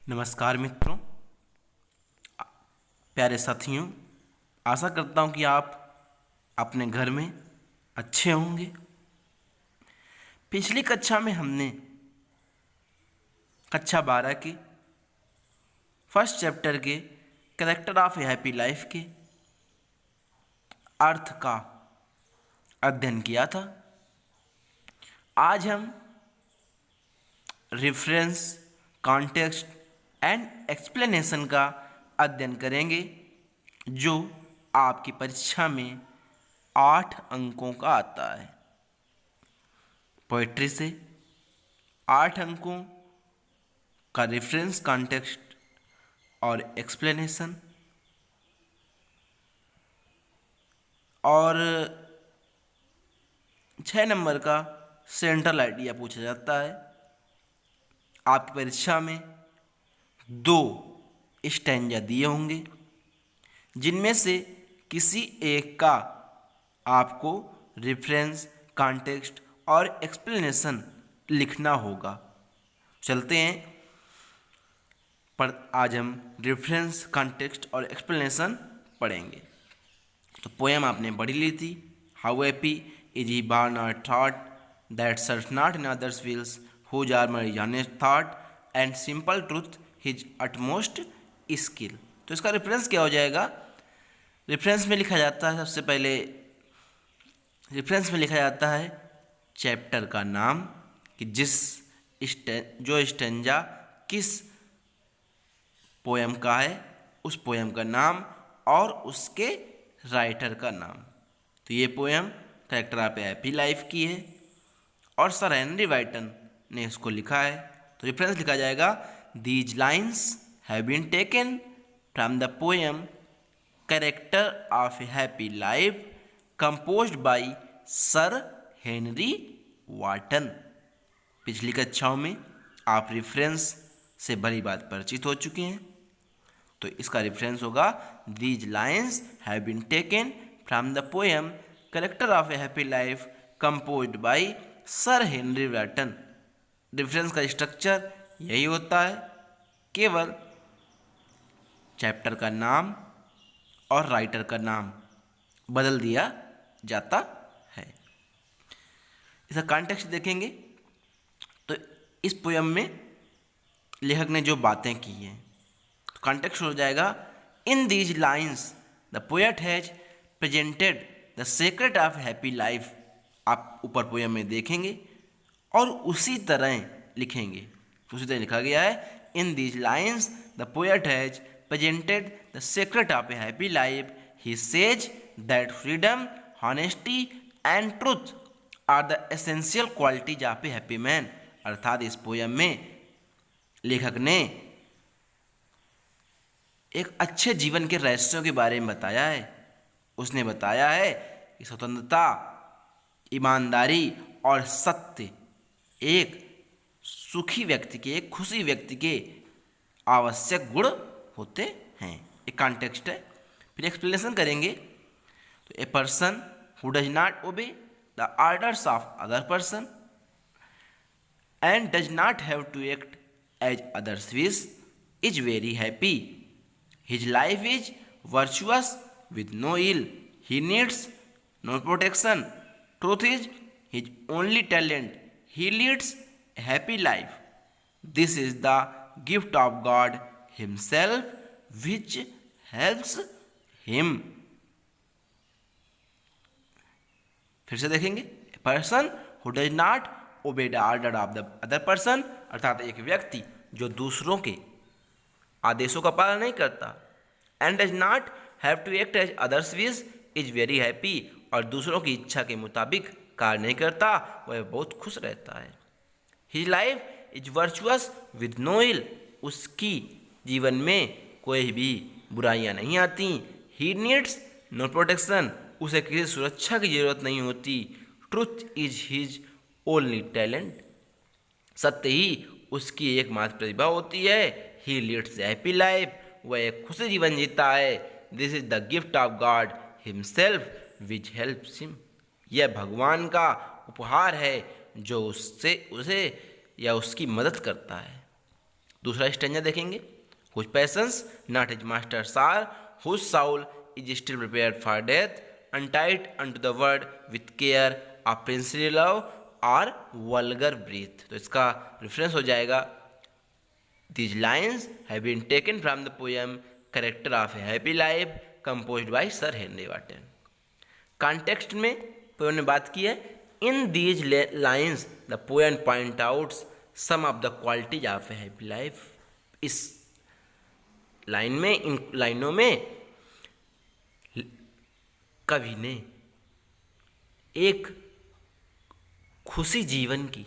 नमस्कार मित्रों, प्यारे साथियों। आशा करता हूँ कि आप अपने घर में अच्छे होंगे। पिछली कक्षा में हमने कक्षा 12 के फर्स्ट चैप्टर के character of a happy life के अर्थ का अध्ययन किया था। आज हम रेफरेंस, कॉन्टेक्स्ट एंड एक्सप्लेनेशन का अध्ययन करेंगे, जो आपकी परीक्षा में 8 अंकों का आता है। पोएट्री से 8 अंकों का रेफरेंस, कॉन्टेक्स्ट और एक्सप्लेनेशन, और 6 नंबर का सेंट्रल आइडिया पूछा जाता है। आपकी परीक्षा में 2 स्टैंजा दिए होंगे, जिनमें से किसी एक का आपको रेफरेंस, कॉन्टेक्स्ट और एक्सप्लेनेशन लिखना होगा। चलते हैं पर आज हम रेफरेंस, कॉन्टेक्स्ट और एक्सप्लेनेशन पढ़ेंगे। तो पोएम आपने पढ़ी ली थी। How happy is he bar not thought that search not in others wills whose are my honest thought and simple truth his utmost skill. तो इसका रेफरेंस क्या हो जाएगा? रेफरेंस में लिखा जाता है, सबसे पहले रेफरेंस में लिखा जाता है चैप्टर का नाम, कि जो स्टेंजा किस पोएम का है, उस पोएम का नाम और उसके राइटर का नाम। तो ये poem character of a happy life की है और सर हेनरी वाइटन ने इसको लिखा है। तो रेफरेंस लिखा जाएगा, these lines have been taken from the poem character of a happy life composed by sir Henry Wotton. पिछली कक्षाओं में आप रेफरेंस से भली बात परिचित हो चुके हैं। तो इसका रेफरेंस होगा, these lines have been taken from the poem character of a happy life composed by sir Henry Wotton. Reference का स्ट्रक्चर यही होता है, केवल चैप्टर का नाम और राइटर का नाम बदल दिया जाता है। इसका कॉन्टेक्स्ट देखेंगे तो इस पोएम में लेखक ने जो बातें की हैं, तो कॉन्टेक्स्ट हो जाएगा, in these lines the poet has presented the secret of happy life. आप ऊपर पोएम में देखेंगे और उसी तरह लिखेंगे। उसी तरह लिखा गया है, in these lines the poet has presented the secret of a happy life. He says that freedom, honesty and truth are the essential qualities of a happy man. अर्थात इस पोएम में लेखक ने एक अच्छे जीवन के रहस्यों के बारे में बताया है। उसने बताया है कि स्वतंत्रता, ईमानदारी और सत्य एक सुखी व्यक्ति के, एक खुशी व्यक्ति के आवश्यक गुण होते हैं। एक कॉन्टेक्स्ट है। फिर एक्सप्लेनेशन करेंगे। तो a person who does not obey the orders of other person and does not have to act as others wish is very happy. His life is virtuous with no ill. He needs no protection. Truth is his only talent. He leads a happy life. This is the gift of God Himself which helps him. फिर से देखेंगे, a person who does not obey the order of the other person, अर्थात एक व्यक्ति जो दूसरों के आदेशों का पालन नहीं करता, and does not have to act as others wish is very happy, और दूसरों की इच्छा के मुताबिक कार्य नहीं करता, वह बहुत खुश रहता है। His life is virtuous with no ill, उसकी जीवन में कोई भी बुराइयां नहीं आती। He needs no protection, उसे किसी सुरक्षा की जरूरत नहीं होती। Truth is his only talent, सत्य ही उसकी एकमात्र प्रतिभा होती है। He leads a happy life, वह एक खुशी जीवन जीता है। This is the gift of God himself which helps him, यह भगवान का उपहार है जो उसे या उसकी मदद करता है। दूसरा स्टेंजा देखेंगे, whose passions not his masters are, whose soul is still prepared for death, untied unto the word with care, a princely love or vulgar breath. तो इसका रेफरेंस हो जाएगा, these lines have been taken from the poem character of a happy life composed by sir Henry Wotton. Context में poem ने बात की है, in these lines the poem point out some of the qualities of a happy life. इस line में, इन लाइनों में कवि ने एक खुशी जीवन की,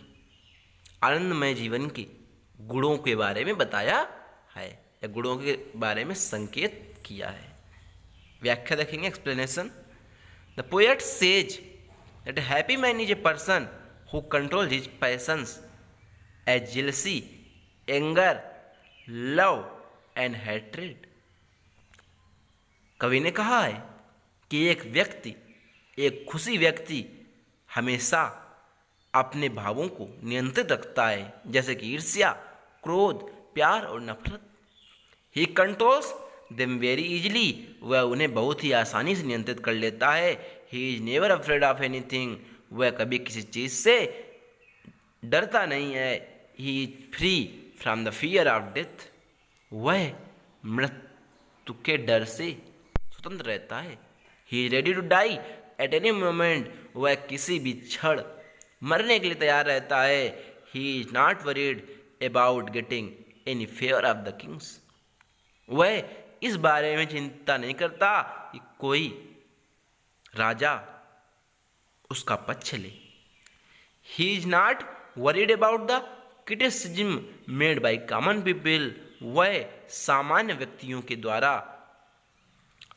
आनंदमय जीवन के गुणों के बारे में बताया है, या गुणों के बारे में संकेत किया है। व्याख्या देखेंगे, explanation. The poet says that happy man is a person who control his passions as jealousy, anger, love and hatred. कवि ने कहा है कि एक खुशी व्यक्ति हमेशा अपने भावों को नियंत्रित रखता है, जैसे कि ईर्ष्या, क्रोध, प्यार और नफरत। ही कंट्रोल्स देम वेरी इजली, वह उन्हें बहुत ही आसानी से नियंत्रित कर लेता है। He is never afraid of anything, वह कभी किसी चीज़ से डरता नहीं है। He is free from the fear of death, वह मृत्यु के डर से स्वतंत्र रहता है। He is ready to die at any moment, वह किसी भी क्षण मरने के लिए तैयार रहता है। He is not worried about getting any favour of the Kings, वह इस बारे में चिंता नहीं करता कि कोई राजा उसका पक्ष ले। ही is not worried about the criticism made by common people, वह सामान्य व्यक्तियों के द्वारा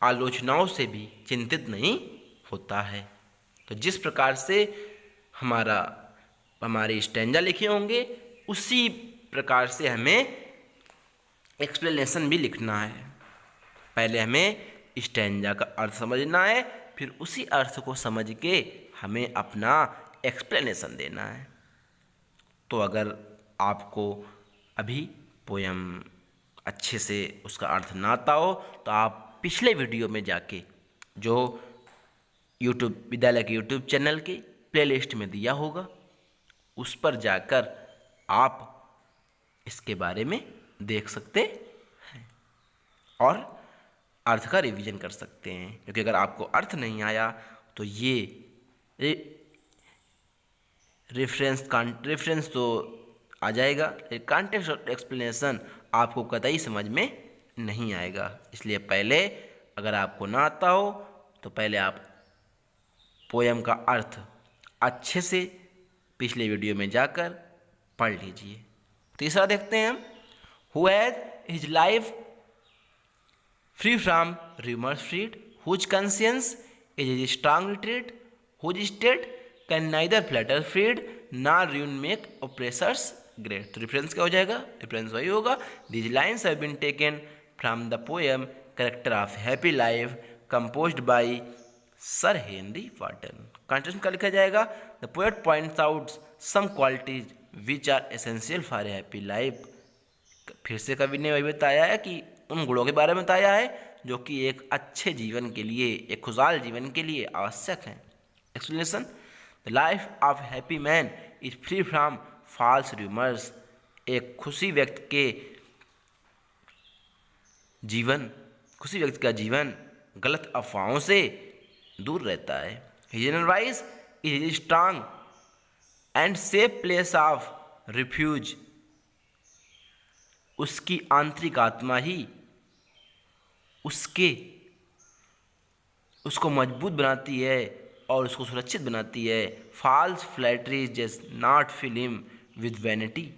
आलोचनाओं से भी चिंतित नहीं होता है। तो जिस प्रकार से हमारे स्टैंजा लिखे होंगे, उसी प्रकार से हमें एक्सप्लेनेशन भी लिखना है। पहले हमें स्टैंजा का अर्थ समझना है, फिर उसी अर्थ को समझ के हमें अपना एक्सप्लेनेशन देना है। तो अगर आपको अभी पोयम अच्छे से उसका अर्थ ना आता हो, तो आप पिछले वीडियो में जाके, जो विद्यालय के यूट्यूब चैनल के प्लेलिस्ट में दिया होगा, उस पर जाकर आप इसके बारे में देख सकते हैं और अर्थ का रिवीजन कर सकते हैं। क्योंकि अगर आपको अर्थ नहीं आया तो ये रेफरेंस तो आ जाएगा, कॉन्टेक्स्ट और एक्सप्लेनेशन आपको कतई समझ में नहीं आएगा। इसलिए पहले अगर आपको ना आता हो तो पहले आप पोयम का अर्थ अच्छे से पिछले वीडियो में जाकर पढ़ लीजिए। तीसरा देखते हैं हम, who has his life free from rumours freed, whose conscience is his strong retreat, whose state can neither flatter freed nor ruin make oppressors great. तो रेफरेंस क्या हो जाएगा? रेफरेंस वही होगा, these lines have been taken from the poem character of happy life composed by sir Henry Wotton. Context का लिखा जाएगा, the poet points out some qualities which are essential for a happy life. फिर से कवि ने वही बताया है कि उन गुणों के बारे में बताया है जो कि एक अच्छे जीवन के लिए, एक खुशहाल जीवन के लिए आवश्यक हैं। Explanation, the life of happy man is free from false rumours, एक खुशी व्यक्ति का जीवन गलत अफवाहों से दूर रहता है। His inner voice is his strong and safe place of refuge, उसकी आंतरिक आत्मा ही उसको मजबूत बनाती है और उसको सुरक्षित बनाती है। False flattery just not fill him with vanity,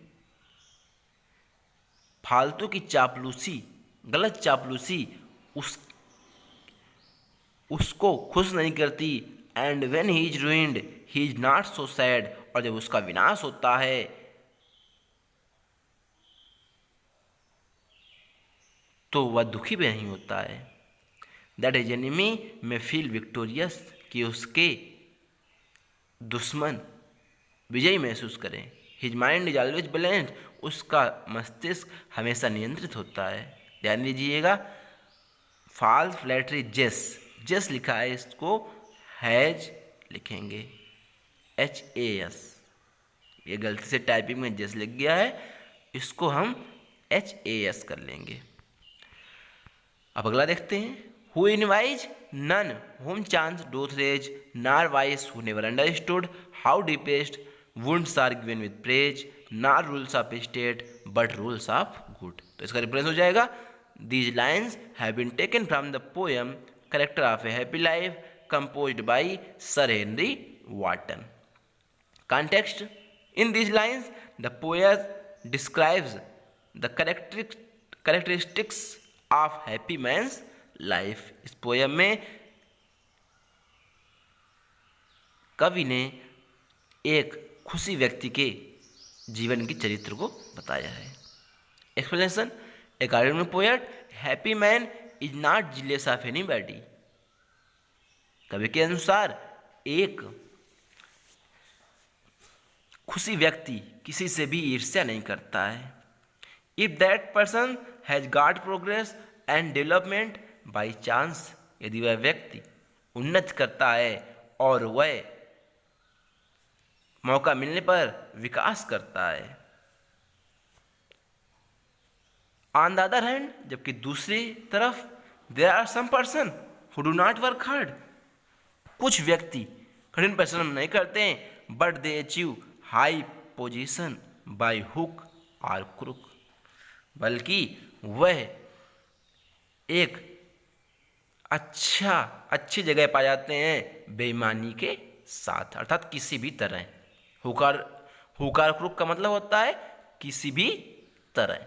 फालतू की चापलूसी, गलत चापलूसी उसको खुश नहीं करती। And when he is ruined he is not so sad, और जब उसका विनाश होता है तो वह दुखी भी नहीं होता है। दैट इज एनिमी में फील विक्टोरियस, कि उसके दुश्मन विजयी महसूस करें। His mind is always balanced, उसका मस्तिष्क हमेशा नियंत्रित होता है। ध्यान दीजिएगा, फॉल्स फ्लैटरी जेस, जेस लिखा है, इसको हैज लिखेंगे, HAS, ये गलती से टाइपिंग में जेस लिख गया है, इसको हम HAS कर लेंगे। अब अगला देखते हैं, who envies none whom chance doth raise nor vice who never understood how deepest wounds are given with praise nor rules of state but rules of good. तो इसका रिप्रेजेंट हो जाएगा, these lines have been taken from the poem character of a happy life composed by Sir Henry Wotton. Context: in these lines, the poet describes the characteristics of happy man's life. इस poem में कवि ने एक खुशी व्यक्ति के जीवन की चरित्र को बताया है। Explanation: according to poet, happy man is not jealous of anybody. कवि के अनुसार एक खुशी व्यक्ति किसी से भी ईर्ष्या नहीं करता है। If that person has got progress and development by chance, यदि वह व्यक्ति उन्नति करता है और वह मौका मिलने पर विकास करता है। ऑन द अदर हैंड, जबकि दूसरी तरफ, there are some person who do not work hard, कुछ व्यक्ति कठिन परिश्रम नहीं करते हैं, but they achieve high position by hook और क्रुक, बल्कि वह एक अच्छी जगह पा जाते हैं बेईमानी के साथ, अर्थात किसी भी तरह। हुकार क्रुक का मतलब होता है किसी भी तरह।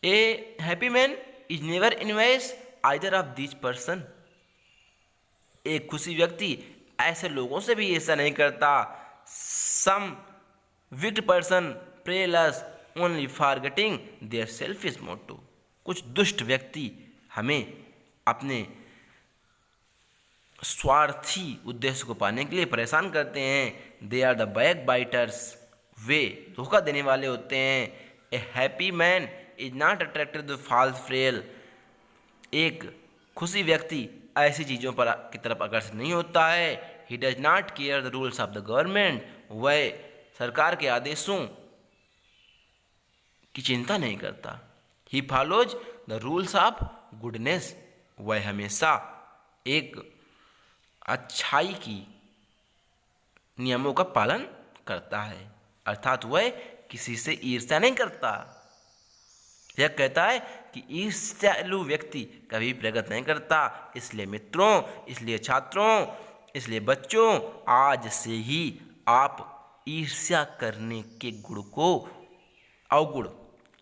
ए happy man is never invest either of this person, एक खुशी व्यक्ति ऐसे लोगों से भी ऐसा नहीं करता। Some wicked person prays only for getting their selfish motto, कुछ दुष्ट व्यक्ति हमें अपने स्वार्थी उद्देश्य को पाने के लिए परेशान करते हैं। They are the backbiters, वे धोखा देने वाले होते हैं। A happy man is not attracted to false frail, एक खुशी व्यक्ति ऐसी चीज़ों पर की तरफ आकर्षित नहीं होता है। He does not care the rules of the government, वह सरकार के आदेशों की चिंता नहीं करता। He follows the rules of goodness, वह हमेशा एक अच्छाई की नियमों का पालन करता है, अर्थात वह किसी से ईर्ष्या नहीं करता। यह कहता है कि ईर्ष्यालु व्यक्ति कभी प्रगति नहीं करता। इसलिए मित्रों, इसलिए छात्रों, इसलिए बच्चों, आज से ही आप ईर्ष्या करने के गुण को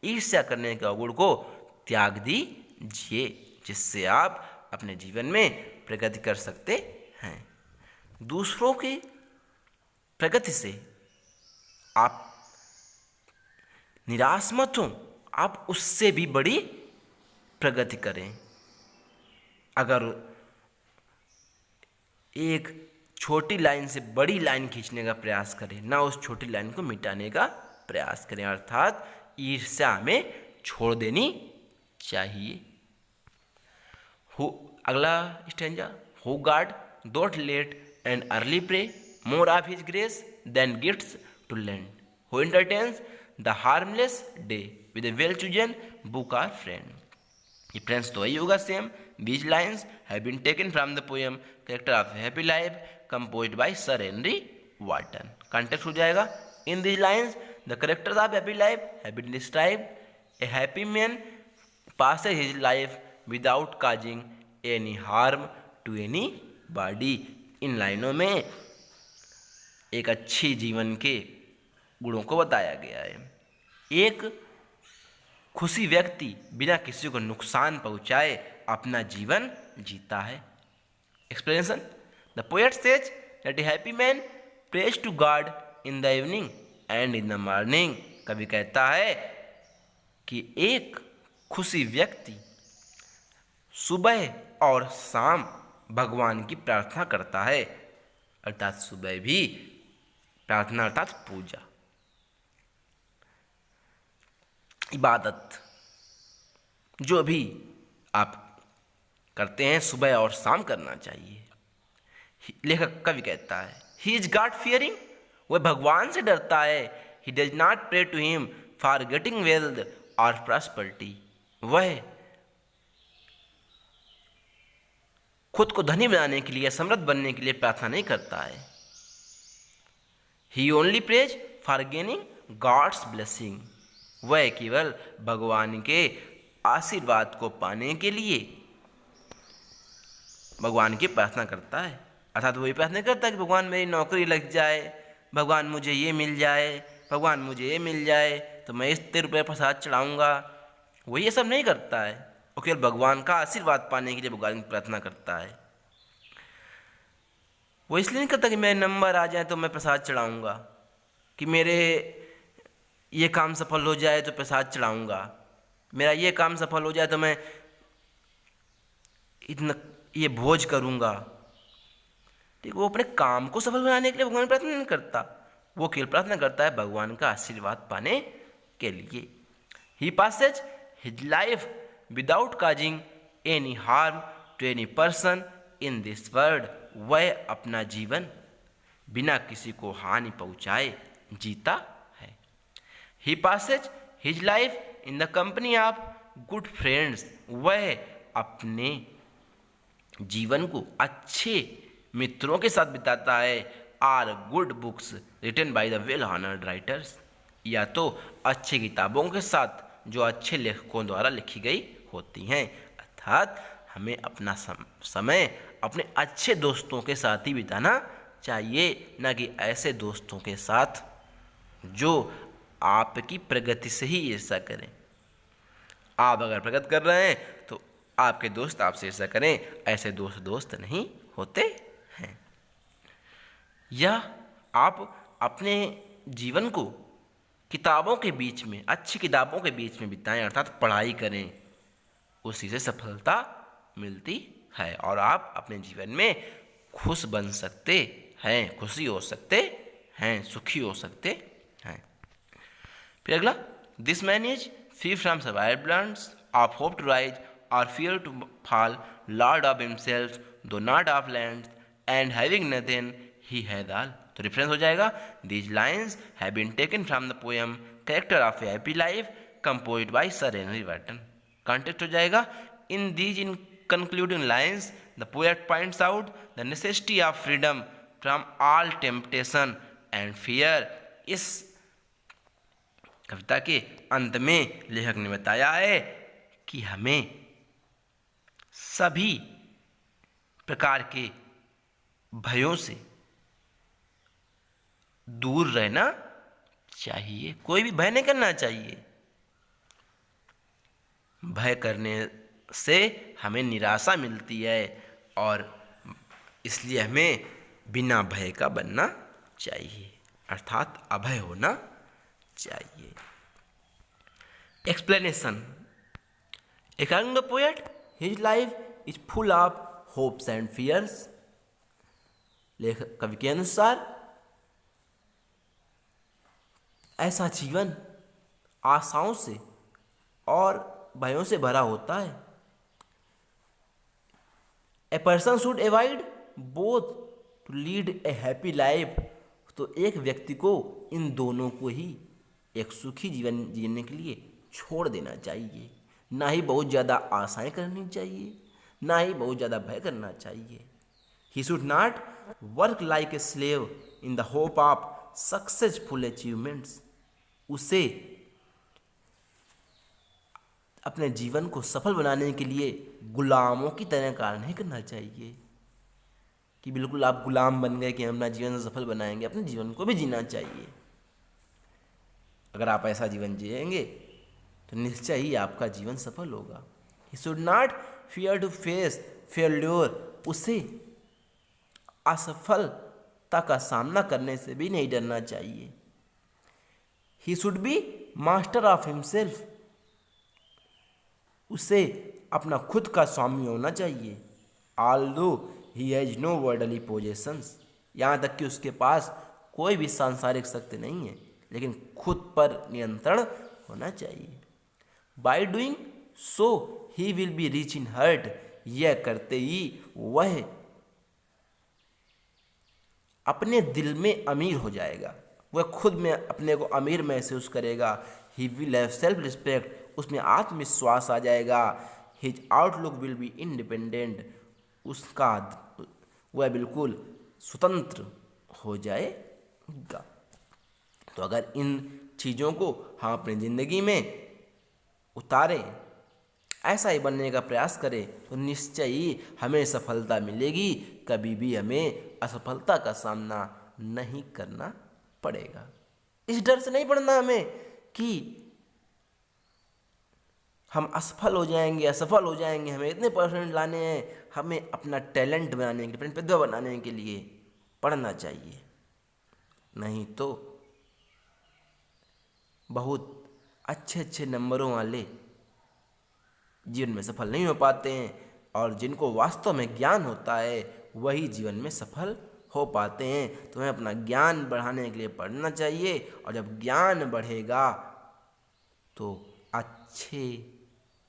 ईर्ष्या करने के अवगुण को त्याग दीजिए, जिससे आप अपने जीवन में प्रगति कर सकते हैं। दूसरों की प्रगति से आप निराश मत हो, आप उससे भी बड़ी प्रगति करें। अगर एक छोटी लाइन से बड़ी लाइन खींचने का प्रयास करें, ना उस छोटी लाइन को मिटाने का प्रयास करें, अर्थात ईर्ष्या हमें छोड़ देनी चाहिए। अगला stanza, who God don't let an early pray more of his grace than gifts to land, who entertains the harmless day with a well chosen book or friend. ये फ्रेंड्स तो वही होगा same. These lines have been taken from the poem Character of a Happy Life composed by Sir Henry Wotton. Context हो जाएगा, in these lines the characters of happy life have been described. A happy man passes his life without causing any harm to anybody. इन लाइनों में एक अच्छी जीवन के गुणों को बताया गया है। एक खुशी व्यक्ति बिना किसी को नुकसान पहुंचाए अपना जीवन जीता है। Explanation, the poet says that a happy man prays to God in the evening and in the morning. कवि कहता है कि एक खुशी व्यक्ति सुबह और शाम भगवान की प्रार्थना करता है, अर्थात सुबह भी प्रार्थना अर्थात पूजा, इबादत, जो भी आप करते हैं सुबह और शाम करना चाहिए। लेखक कवि कहता है ही इज गॉड फियरिंग, वह भगवान से डरता है। He does not pray to him for getting wealth और प्रॉस्पेरिटी, वह खुद को धनी बनाने के लिए, समृद्ध बनने के लिए प्रार्थना नहीं करता है। He only prays for gaining God's blessing, वह केवल भगवान के आशीर्वाद को पाने के लिए भगवान की प्रार्थना करता है। अर्थात वही प्रार्थना करता है कि भगवान मेरी नौकरी लग जाए, भगवान मुझे ये मिल जाए, भगवान मुझे ये मिल जाए तो मैं इतने रुपये प्रसाद चढ़ाऊँगा। वही ये सब नहीं करता है, वो केवल भगवान का आशीर्वाद पाने के लिए भगवान की प्रार्थना करता है। वो इसलिए नहीं करता कि मेरे नंबर आ जाए तो मैं प्रसाद चढ़ाऊँगा, कि मेरे ये काम सफल हो जाए तो प्रसाद चढ़ाऊँगा, मेरा ये काम सफल हो जाए तो मैं इतना ये भोज करूँगा। ठीक, वो अपने काम को सफल बनाने के लिए भगवान प्रार्थना नहीं करता, वो केवल प्रार्थना करता है भगवान का आशीर्वाद पाने के लिए। He passes his life without causing any harm to any person in this world, वह अपना जीवन बिना किसी को हानि पहुँचाए जीता है। He passes his life in the company of good friends, वह अपने जीवन को अच्छे मित्रों के साथ बिताता है। Or good books written by the well honoured writers, या तो अच्छी किताबों के साथ जो अच्छे लेखकों द्वारा लिखी गई होती हैं। अर्थात हमें अपना समय अपने अच्छे दोस्तों के साथ ही बिताना चाहिए, न कि ऐसे दोस्तों के साथ जो आपकी प्रगति से ही ईर्ष्या करें। आप अगर प्रगति कर रहे हैं तो आपके दोस्त आपसे ईर्ष्या करें, ऐसे दोस्त नहीं होते हैं। या आप अपने जीवन को किताबों के बीच में, अच्छी किताबों के बीच में बिताएं, अर्थात पढ़ाई करें, उसी से सफलता मिलती है और आप अपने जीवन में खुश बन सकते हैं, खुशी हो सकते हैं, सुखी हो सकते हैं। फिर अगला, this man is free from survivals of hope to rise और fear to fall, lord of himself though not of land and having nothing he has all. तो रेफरेंस हो जाएगा, these lines have been taken from the poem character of a happy life composed by sir Henry Wotton. Context हो जाएगा, in these in concluding lines the poet points out the necessity of freedom from all temptation and fear। इस कविता के अंत में लेखक ने बताया है कि हमें सभी प्रकार के भयों से दूर रहना चाहिए, कोई भी भय नहीं करना चाहिए। भय करने से हमें निराशा मिलती है और इसलिए हमें बिना भय का बनना चाहिए, अर्थात अभय होना चाहिए। Explanation, according to the poet his life is full of hopes and fears. लेखक कवि के अनुसार ऐसा जीवन आशाओं से और भयों से भरा होता है। A person should avoid both to lead a happy life, तो एक व्यक्ति को इन दोनों को ही एक सुखी जीवन जीने के लिए छोड़ देना चाहिए। ना ही बहुत ज़्यादा आशाएं करनी चाहिए, ना ही बहुत ज़्यादा भय करना चाहिए। He should not work like a slave in the hope of successful achievements, उसे अपने जीवन को सफल बनाने के लिए गुलामों की तरह कार्य नहीं करना चाहिए कि बिल्कुल आप गुलाम बन गए कि हम अपना जीवन सफल बनाएंगे। अपने जीवन को भी जीना चाहिए। अगर आप ऐसा जीवन जिएंगे तो निश्चय ही आपका जीवन सफल होगा। He should not fear to face failure, उसे असफलता का सामना करने से भी नहीं डरना चाहिए। He should be master of himself, उसे अपना खुद का स्वामी होना चाहिए। Although he has no worldly possessions, यहाँ तक कि उसके पास कोई भी सांसारिक शक्ति नहीं है, लेकिन खुद पर नियंत्रण होना चाहिए। By doing so he will be rich in heart, यह करते ही वह अपने दिल में अमीर हो जाएगा, वह खुद में अपने को अमीर महसूस करेगा। He will have self respect, उसमें आत्मविश्वास आ जाएगा। His outlook will be independent, उसका वह बिल्कुल स्वतंत्र हो जाएगा। तो अगर इन चीज़ों को हम अपनी ज़िंदगी में उतारें, ऐसा ही बनने का प्रयास करें, तो निश्चय ही हमें सफलता मिलेगी। कभी भी हमें असफलता का सामना नहीं करना पड़ेगा। इस डर से नहीं पड़ना हमें कि हम असफल हो जाएंगे, असफल हो जाएंगे, हमें इतने परसेंट लाने हैं। हमें अपना टैलेंट बनाने के लिए, अपनी प्रतिभा बनाने के लिए पढ़ना चाहिए, नहीं तो बहुत अच्छे अच्छे नंबरों वाले जीवन में सफल नहीं हो पाते हैं, और जिनको वास्तव में ज्ञान होता है वही जीवन में सफल हो पाते हैं। तो हमें अपना ज्ञान बढ़ाने के लिए पढ़ना चाहिए, और जब ज्ञान बढ़ेगा तो अच्छे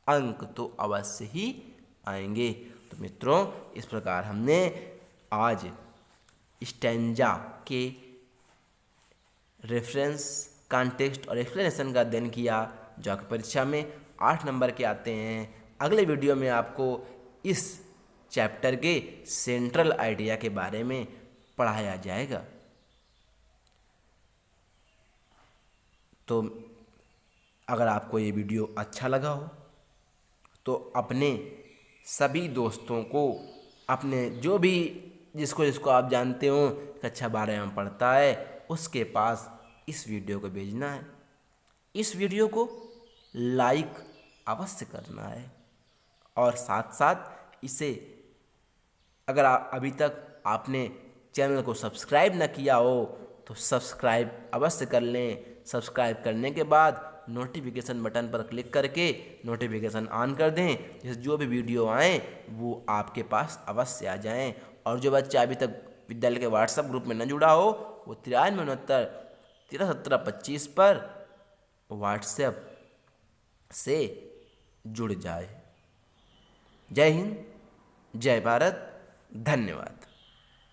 अंक तो अवश्य ही आएंगे। तो मित्रों, इस प्रकार हमने आज स्टैंजा के रेफरेंस, कॉन्टेक्स्ट और एक्सप्लेनेशन का अध्ययन किया, जो आपकी परीक्षा में 8 नंबर के आते हैं। अगले वीडियो में आपको इस चैप्टर के सेंट्रल आइडिया के बारे में पढ़ाया जाएगा। तो अगर आपको ये वीडियो अच्छा लगा हो तो अपने सभी दोस्तों को, अपने जो भी जिसको आप जानते हो कक्षा 12 में पढ़ता है, उसके पास इस वीडियो को भेजना है। इस वीडियो को लाइक अवश्य करना है, और साथ साथ इसे, अगर अभी तक आपने चैनल को सब्सक्राइब न किया हो तो सब्सक्राइब अवश्य कर लें। सब्सक्राइब करने के बाद नोटिफिकेशन बटन पर क्लिक करके नोटिफिकेशन ऑन कर दें, जिससे जो भी वीडियो आएँ वो आपके पास अवश्य आ जाएं। और जो बच्चा अभी तक विद्यालय के व्हाट्सएप ग्रुप में न जुड़ा हो, वो 9369 131725 पर व्हाट्सएप से जुड़ जाए। जय हिंद, जय भारत, धन्यवाद।